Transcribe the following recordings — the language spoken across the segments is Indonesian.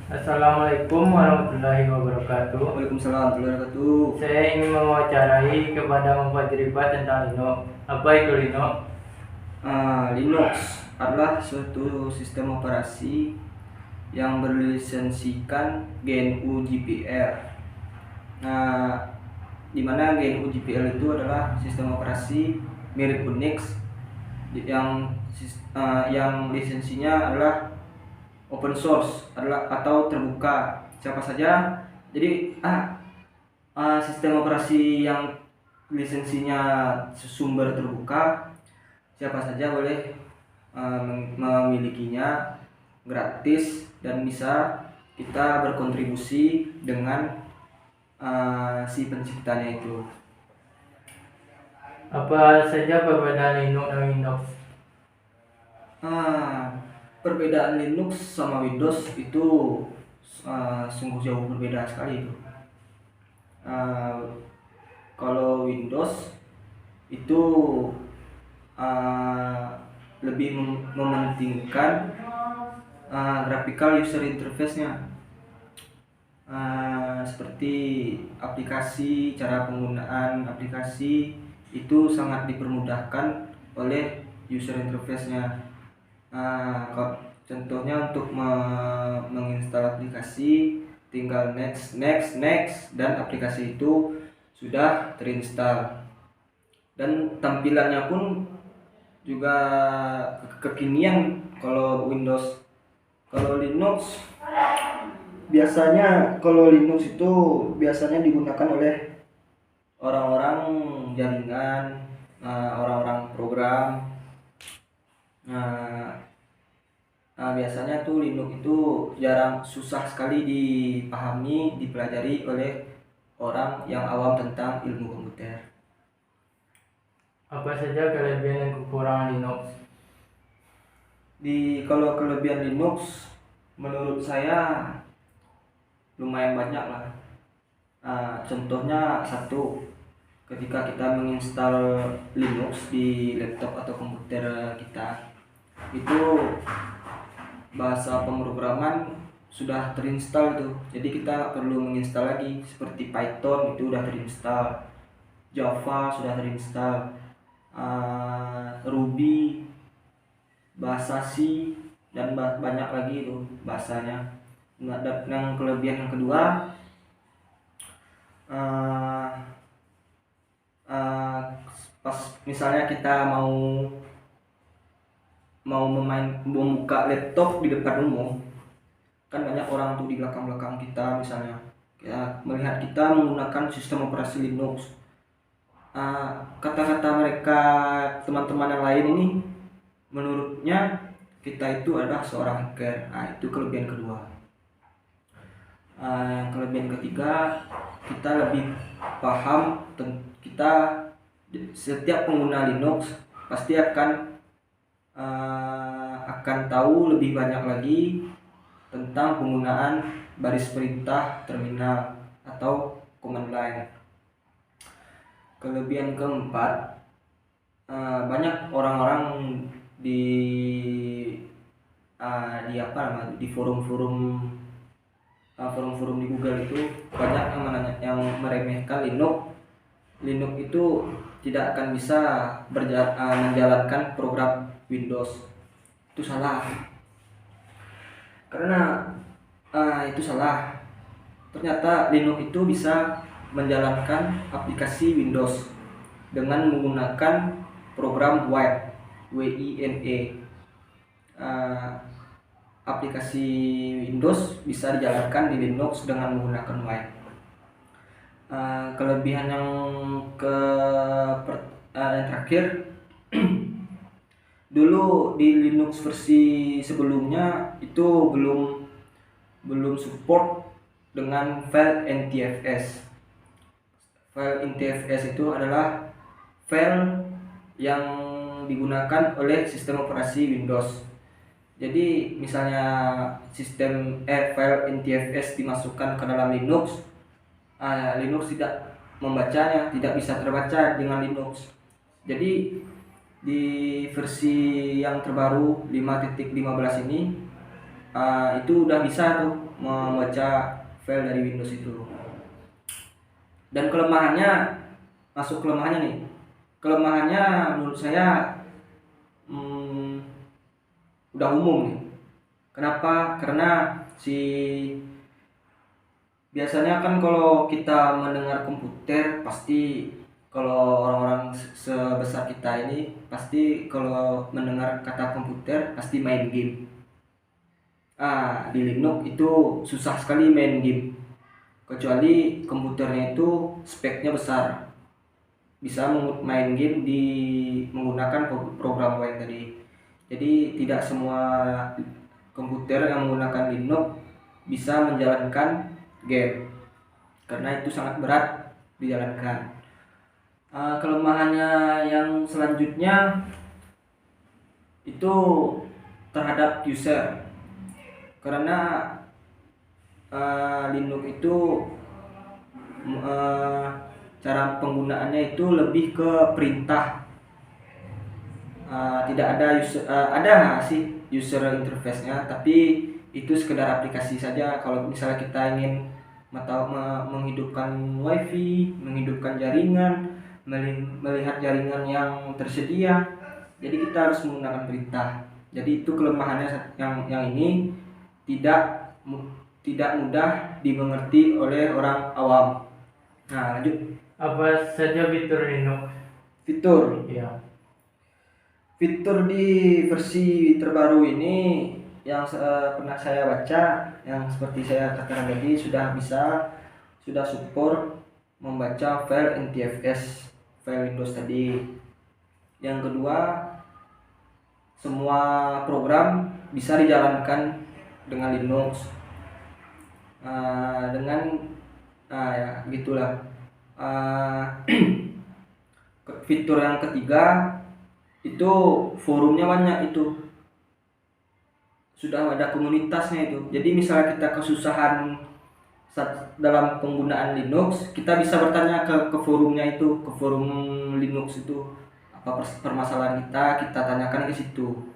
Assalamualaikum warahmatullahi wabarakatuh. Waalaikumsalam warahmatullahi wabarakatuh. Saya ingin mewawancarai kepada Mufadiribah tentang Linux. Apa itu Linux? Linux adalah suatu sistem operasi yang berlisensikan GNU GPL. Nah, di mana GNU GPL itu adalah sistem operasi mirip Unix yang lisensinya adalah open source atau terbuka siapa saja. Jadi sistem operasi yang lisensinya sumber terbuka, siapa saja boleh memilikinya gratis dan bisa kita berkontribusi dengan si penciptanya itu. Apa saja perbedaan Linux dan Windows? Perbedaan Linux sama Windows itu sungguh jauh berbeda sekali itu. Kalau Windows itu lebih mementingkan graphical user interface-nya, seperti aplikasi, cara penggunaan aplikasi itu sangat dipermudahkan oleh user interface-nya. Contohnya untuk menginstal aplikasi tinggal next dan aplikasi itu sudah terinstall, dan tampilannya pun juga kekinian kalau Windows. Kalau Linux itu biasanya digunakan oleh orang-orang jaringan, orang-orang program. Biasanya tuh Linux itu susah sekali dipahami, dipelajari oleh orang yang awam tentang ilmu komputer. Apa saja kelebihan dan kekurangan Linux? Kalau kelebihan Linux menurut saya lumayan banyak lah. Contohnya satu, ketika kita menginstal Linux di laptop atau komputer kita, itu bahasa pemrograman sudah terinstall tuh, jadi kita perlu menginstal lagi. Seperti Python itu sudah terinstall, Java sudah terinstall, Ruby, bahasa C, dan banyak lagi itu bahasanya. Dan yang kelebihan yang kedua, pas misalnya kita mau membuka laptop di depan umum, kan banyak orang tuh di belakang kita, misalnya ya, melihat kita menggunakan sistem operasi Linux. Kata-kata mereka, teman-teman yang lain ini, menurutnya kita itu adalah seorang hacker. Itu kelebihan kedua. Yang kelebihan ketiga, kita lebih paham, kita setiap pengguna Linux pasti akan tahu lebih banyak lagi tentang penggunaan baris perintah terminal atau command line. Kelebihan keempat, banyak orang-orang di forum-forum di Google itu banyak yang meremehkan Linux. Linux itu tidak akan bisa menjalankan program Windows. Itu salah. Karena itu salah. Ternyata Linux itu bisa menjalankan aplikasi Windows dengan menggunakan program Wine, WINE. Aplikasi Windows bisa dijalankan di Linux dengan menggunakan Wine. Kelebihan yang terakhir, dulu di Linux versi sebelumnya itu belum support dengan file NTFS. File NTFS itu adalah file yang digunakan oleh sistem operasi Windows. Jadi misalnya file NTFS dimasukkan ke dalam Linux, Linux tidak membacanya, tidak bisa terbaca dengan Linux. Jadi di versi yang terbaru 5.15 ini, itu udah bisa tuh membaca file dari Windows itu. Dan kelemahannya, masuk kelemahannya nih. Kelemahannya menurut saya udah umum nih. Kenapa? Karena biasanya kan kalau kita mendengar komputer pasti, kalau orang-orang sebesar kita ini pasti kalau mendengar kata komputer pasti main game. Di Linux itu susah sekali main game, kecuali komputernya itu speknya besar, bisa main game menggunakan program lain tadi. Jadi tidak semua komputer yang menggunakan Linux bisa menjalankan game, karena itu sangat berat dijalankan. Kelemahannya yang selanjutnya itu terhadap user, karena Linux itu cara penggunaannya itu lebih ke perintah. Tidak ada ada sih user interface-nya, tapi itu sekedar aplikasi saja. Kalau misalnya kita ingin menghidupkan wifi, menghidupkan jaringan, melihat jaringan yang tersedia, jadi kita harus menggunakan perintah. Jadi itu kelemahannya yang ini tidak mudah dimengerti oleh orang awam. Nah, lanjut. Apa saja fitur Linux? Fitur Ya. Fitur di versi terbaru ini yang pernah saya baca, yang seperti saya katakan tadi, sudah support membaca file NTFS, file Windows tadi. Yang kedua, semua program bisa dijalankan dengan Linux. Ya gitulah. Fitur yang ketiga itu forumnya banyak, itu sudah ada komunitasnya itu. Jadi misalnya kita kesusahan dalam penggunaan Linux, kita bisa bertanya ke forumnya itu, ke forum Linux itu, apa permasalahan kita tanyakan ke situ.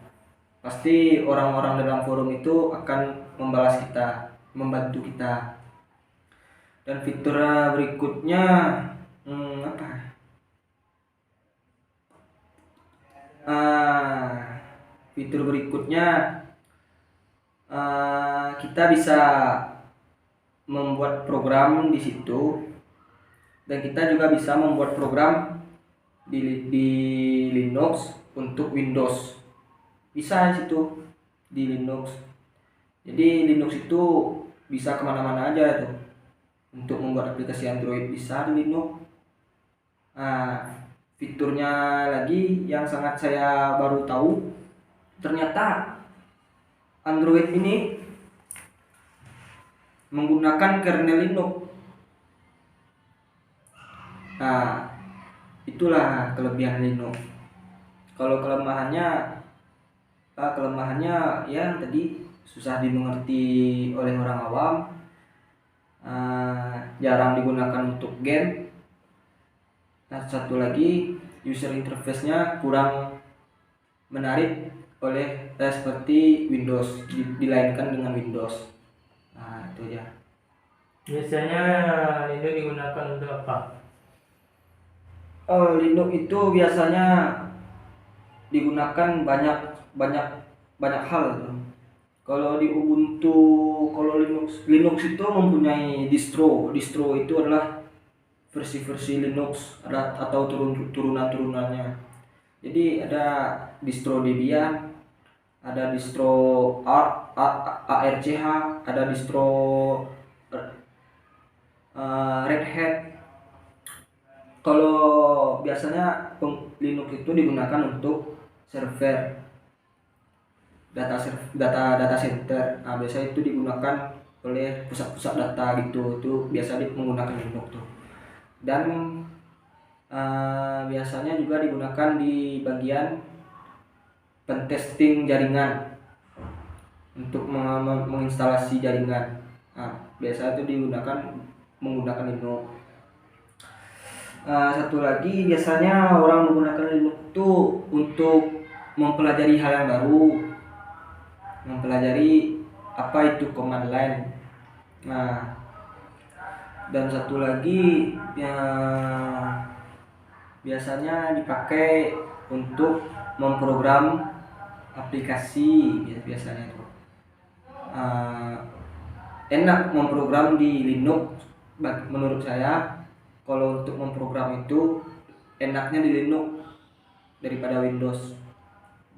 Pasti orang-orang dalam forum itu akan membalas kita, membantu kita. Dan fitur berikutnya fitur berikutnya kita bisa membuat program di situ, dan kita juga bisa membuat program di Linux untuk Windows, bisa di situ di Linux. Jadi Linux itu bisa kemana-mana aja tuh. Untuk membuat aplikasi Android bisa di Linux. Fiturnya lagi yang sangat saya baru tahu, ternyata Android ini menggunakan kernel Linux. Itulah kelebihan Linux. Kalau kelemahannya ya tadi, susah dimengerti oleh orang awam, jarang digunakan untuk game. Nah, satu lagi, user interface-nya kurang menarik seperti Windows, dilainkan dengan Windows. Nah, itu aja. Biasanya Linux digunakan untuk apa? Linux itu biasanya digunakan banyak hal. Kalau di Ubuntu, kalau Linux itu mempunyai distro itu adalah versi-versi Linux atau turunan-turunannya. Jadi ada distro Debian, ada distro ARCH, ada distro Red Hat. Kalau biasanya Linux itu digunakan untuk server, data center. Nah, biasanya itu digunakan oleh pusat-pusat data gitu. Itu biasa menggunakan Linux tuh. Dan biasanya juga digunakan di bagian pentesting jaringan, untuk menginstalasi jaringan. Biasa itu menggunakan Linux. Satu lagi, biasanya orang menggunakan Linux itu untuk mempelajari hal yang baru, mempelajari apa itu command line. Nah, dan satu lagi yang biasanya dipakai untuk memprogram aplikasi biasanya itu. Enak memprogram di Linux menurut saya. Kalau untuk memprogram itu enaknya di Linux daripada Windows.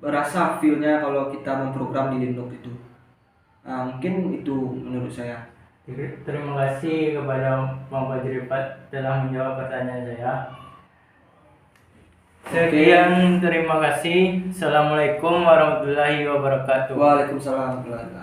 Berasa feel-nya kalau kita memprogram di Linux itu. Mungkin itu menurut saya. Terima kasih kepada Bang Fajripat telah menjawab pertanyaan saya. Sekian, terima kasih. Assalamualaikum warahmatullahi wabarakatuh. Waalaikumsalam warahmatullahi wabarakatuh.